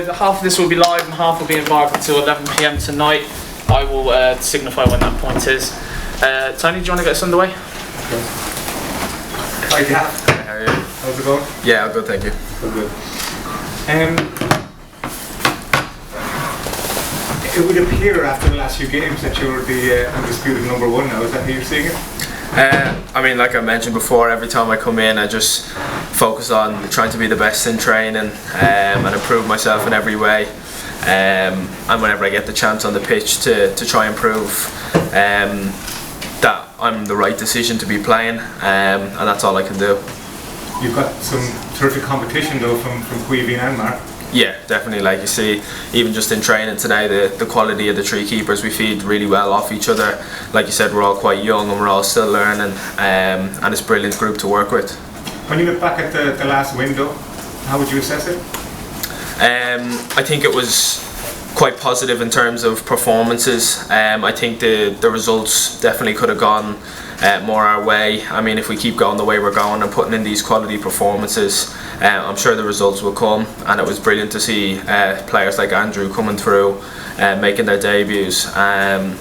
Half of this will be live and half will be in viral until 11 PM tonight. I will signify when that point is. Tony, do you want to get us underway? Hi, Gav. How are you? How's it going? Yeah, good, thank you. Good. It would appear after the last few games that you're the undisputed number one now. Is that how you're seeing it? I mean, like I mentioned before, every time I come in I just focus on trying to be the best in training and improve myself in every way, and whenever I get the chance on the pitch to try and prove that I'm the right decision to be playing, and that's all I can do. You've got some terrific competition though from Qualifier and Mark. Yeah, definitely. Like you see, even just in training today, the quality of the three keepers, we feed really well off each other. Like you said, we're all quite young and we're all still learning, and it's a brilliant group to work with. When you look back at the last window, how would you assess it? I think it was quite positive in terms of performances. I think the results definitely could have gone more our way. I mean, if we keep going the way we're going and putting in these quality performances, I'm sure the results will come. And it was brilliant to see players like Andrew coming through, making their debuts, and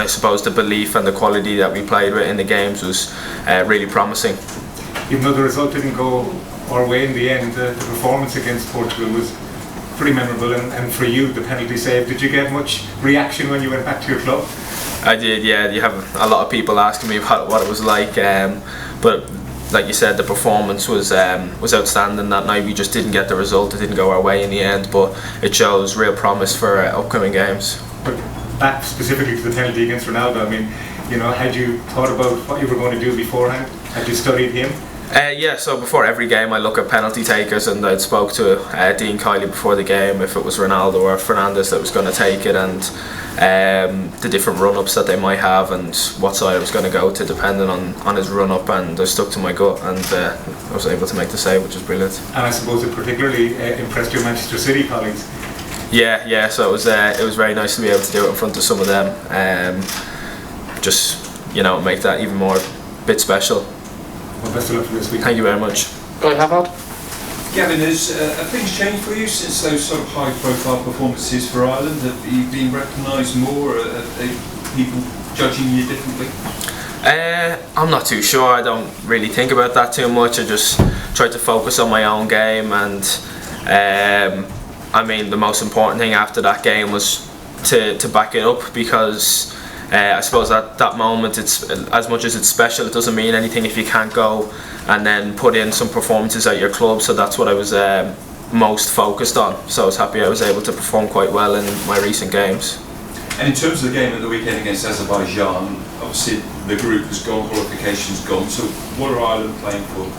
I suppose the belief and the quality that we played with in the games was really promising. Even though the result didn't go our way in the end, the performance against Portugal was pretty memorable, and for you, the penalty save. Did you get much reaction when you went back to your club? I did, yeah. You have a lot of people asking me what it was like, but like you said, the performance was outstanding that night. We just didn't get the result. It didn't go our way in the end, but it shows real promise for upcoming games. But back specifically to the penalty against Ronaldo, I mean, you know, had you thought about what you were going to do beforehand? Had you studied him? Yeah, so before every game I look at penalty takers, and I'd spoke to Dean Kiley before the game if it was Ronaldo or Fernandes that was going to take it, and the different run-ups that they might have and what side I was going to go to depending on his run-up, and I stuck to my gut and I was able to make the save, which was brilliant. And I suppose it particularly impressed your Manchester City colleagues. Yeah, so it was very nice to be able to do it in front of some of them, just, you know, make that even more bit special. Well, best of luck for this week. Thank you very much. Go ahead, Havard. Gavin, have things changed for you since those sort of high-profile performances for Ireland? Have you been recognised more? Are people judging you differently? I'm not too sure. I don't really think about that too much. I just try to focus on my own game, and I mean, the most important thing after that game was to back it up, because I suppose at that moment, it's as much as it's special, it doesn't mean anything if you can't go and then put in some performances at your club. So that's what I was most focused on. So I was happy I was able to perform quite well in my recent games. And in terms of the game at the weekend against Azerbaijan, obviously the group has gone, qualification's gone. So what are Ireland playing for?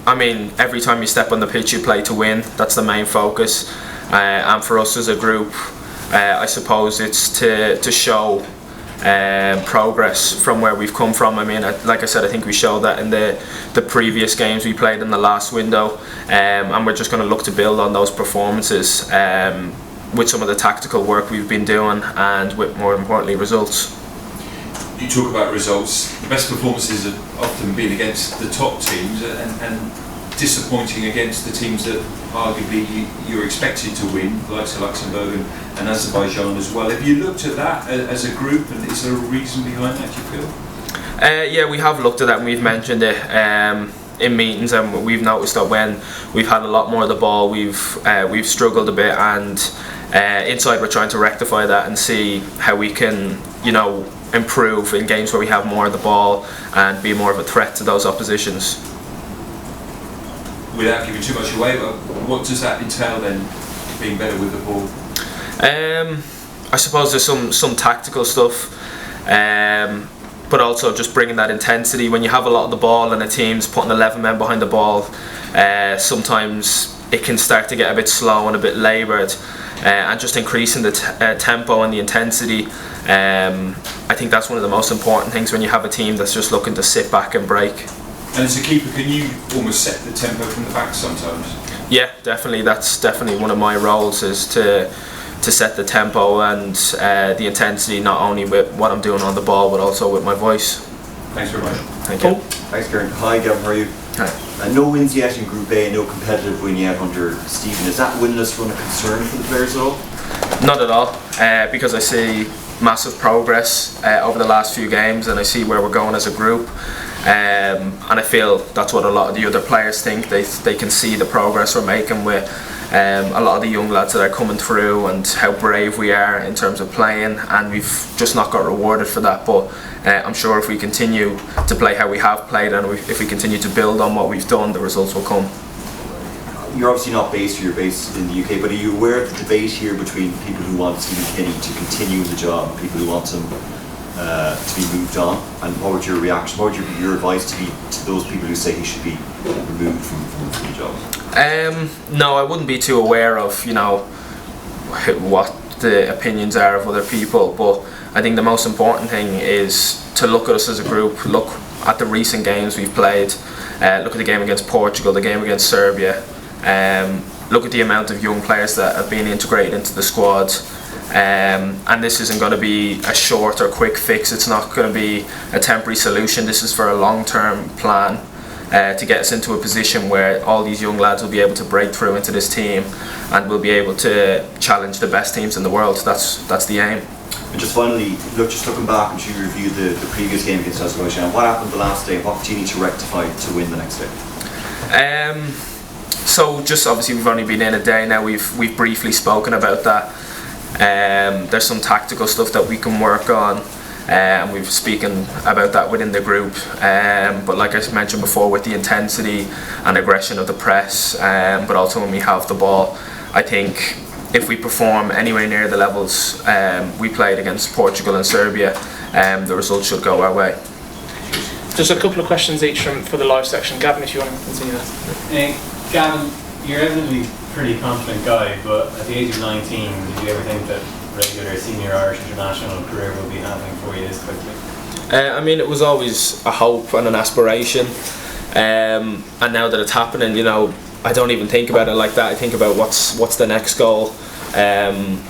I mean, every time you step on the pitch, you play to win. That's the main focus. And for us as a group, I suppose it's to show progress from where we've come from. I mean, like I said, I think we showed that in the previous games we played in the last window, and we're just going to look to build on those performances with some of the tactical work we've been doing, and with, more importantly, results. You talk about results. The best performances have often been against the top teams, and disappointing against the teams that arguably you're expected to win, the likes of Luxembourg and Azerbaijan as well. Have you looked at that as a group, and is there a reason behind that, do you feel? Yeah, we have looked at that, and we've mentioned it in meetings, and we've noticed that when we've had a lot more of the ball, we've struggled a bit, and inside we're trying to rectify that and see how we can, you know, improve in games where we have more of the ball and be more of a threat to those oppositions. Without giving too much away, what does that entail then, being better with the ball? I suppose there's some tactical stuff, but also just bringing that intensity. When you have a lot of the ball and a team's putting 11 men behind the ball, sometimes it can start to get a bit slow and a bit laboured, and just increasing the tempo and the intensity. I think that's one of the most important things when you have a team that's just looking to sit back and break. And as a keeper, can you almost set the tempo from the back sometimes? Yeah, definitely. That's definitely one of my roles, is to set the tempo and the intensity, not only with what I'm doing on the ball, but also with my voice. Thanks very much. Thank you. Thanks, Kieran. Hi, Gavin. How are you? Hi. No wins yet in Group A, no competitive win yet under Stephen. Is that winless run a concern for the players at all? Not at all, because I see massive progress over the last few games, and I see where we're going as a group, and I feel that's what a lot of the other players think. They can see the progress we're making with a lot of the young lads that are coming through, and how brave we are in terms of playing, and we've just not got rewarded for that. But I'm sure if we continue to play how we have played, and if we continue to build on what we've done, the results will come. You're obviously not based here, you're based in the UK, but are you aware of the debate here between people who want Stephen Kinney to continue the job and people who want him to be moved on? And what would your reaction, what would your advice to be to those people who say he should be removed from the job? No, I wouldn't be too aware of, you know, what the opinions are of other people, but I think the most important thing is to look at us as a group, look at the recent games we've played, look at the game against Portugal, the game against Serbia, look at the amount of young players that have been integrated into the squad, and this isn't going to be a short or quick fix. It's not going to be a temporary solution. This is for a long-term plan to get us into a position where all these young lads will be able to break through into this team, and we'll be able to challenge the best teams in the world. That's the aim. And just finally, just looking back, and you reviewed the previous game against Azerbaijan. What happened the last day? What do you need to rectify to win the next day? So just obviously we've only been in a day now. We've briefly spoken about that. There's some tactical stuff that we can work on, and we've spoken about that within the group. But like I mentioned before, with the intensity and aggression of the press, but also when we have the ball, I think if we perform anywhere near the levels we played against Portugal and Serbia, the results should go our way. Just a couple of questions each for the live section. Gavin, if you want to continue that. Gavin, you're evidently a pretty confident guy, but at the age of 19, did you ever think that regular senior Irish international career will be happening for you this quickly? I mean, it was always a hope and an aspiration, and now that it's happening, you know, I don't even think about it like that. I think about what's the next goal,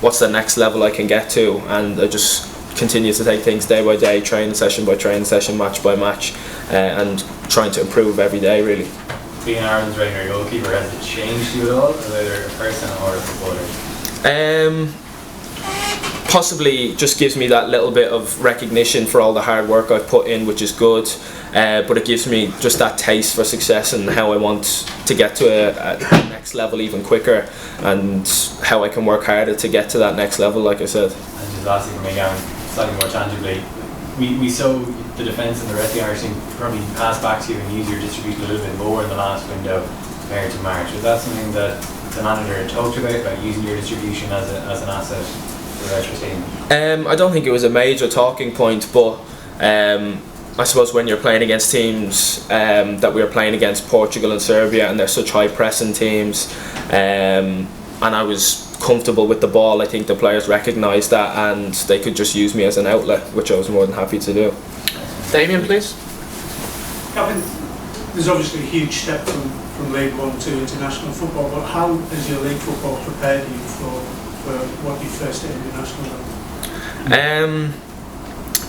what's the next level I can get to, and I just continue to take things day by day, training session by training session, match by match, and trying to improve every day, really. Being Ireland's regular goalkeeper, has it changed you at all, either a person or a footballer? Possibly just gives me that little bit of recognition for all the hard work I've put in, which is good, but it gives me just that taste for success and how I want to get to a next level even quicker, and how I can work harder to get to that next level, like I said. And just lastly for me, Gavin, slightly more tangibly, we saw the defence and the rest of the Irish team probably pass back to you and use your distribution a little bit more in the last window compared to March. Was that something that the manager had talked about using your distribution as an asset for the rest of the team? I don't think it was a major talking point, but I suppose when you're playing against teams that we were playing against, Portugal and Serbia, and they're such high pressing teams, and I was comfortable with the ball, I think the players recognised that and they could just use me as an outlet, which I was more than happy to do. Damien, please. Gavin, there's obviously a huge step from League One to international football, but how has your league football prepared you for what you first did at the national level?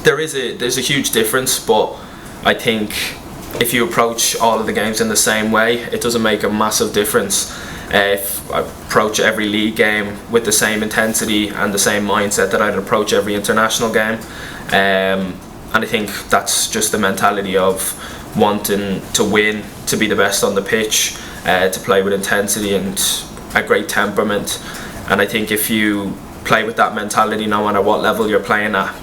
There's a huge difference, but I think if you approach all of the games in the same way, it doesn't make a massive difference. If I approach every league game with the same intensity and the same mindset that I'd approach every international game, and I think that's just the mentality of wanting to win, to be the best on the pitch, to play with intensity and a great temperament. And I think if you play with that mentality, no matter what level you're playing at,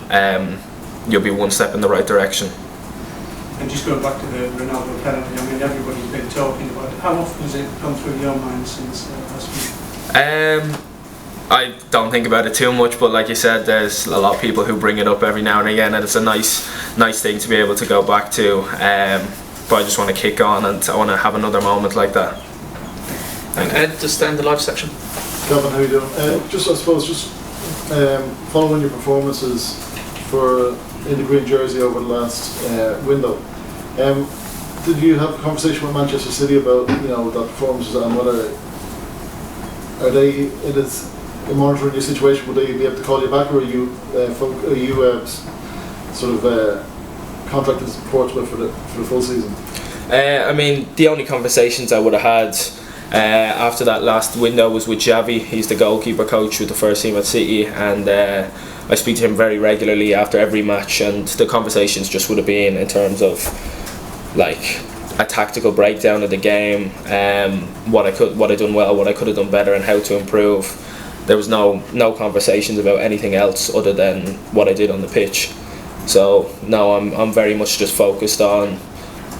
you'll be one step in the right direction. And just going back to the Ronaldo penalty, I mean, everybody's been talking about it. How often has it gone through your mind since last week? I don't think about it too much, but like you said, there's a lot of people who bring it up every now and again, and it's a nice thing to be able to go back to. But I just want to kick on, and I want to have another moment like that. And Ed, just stay in the live section. Gavin, how are you doing? I suppose following your performances in the green jersey over the last window, did you have a conversation with Manchester City about that performances, and whether are they monitoring your situation? Would they be able to call you back, or are you contracted to Portugal for the full season? I mean, the only conversations I would have had after that last window was with Xavi. He's the goalkeeper coach with the first team at City, and I speak to him very regularly after every match, and the conversations just would have been in terms of like a tactical breakdown of the game, what I done well, what I could have done better, and how to improve. There was no conversations about anything else other than what I did on the pitch. So no, I'm very much just focused on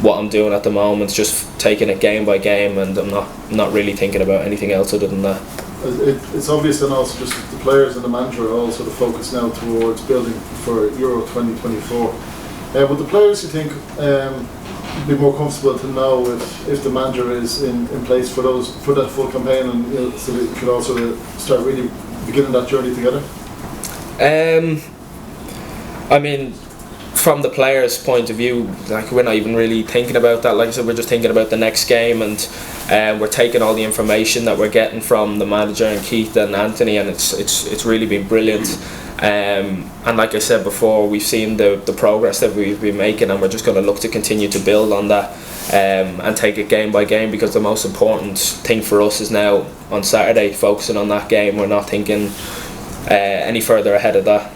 what I'm doing at the moment, just taking it game by game, and I'm not really thinking about anything else other than that. It's obvious, and also just the players and the manager are all sort of focused now towards building for Euro 2024. Would the players, you think, be more comfortable to know if the manager is in place for that full campaign, and so that you could also start really beginning that journey together? I mean, from the players' point of view, like, we're not even really thinking about that. Like I said, we're just thinking about the next game, and we're taking all the information that we're getting from the manager and Keith and Anthony, and it's really been brilliant. And like I said before, we've seen the progress that we've been making, and we're just going to look to continue to build on that, and take it game by game, because the most important thing for us is now on Saturday focusing on that game. We're not thinking any further ahead of that.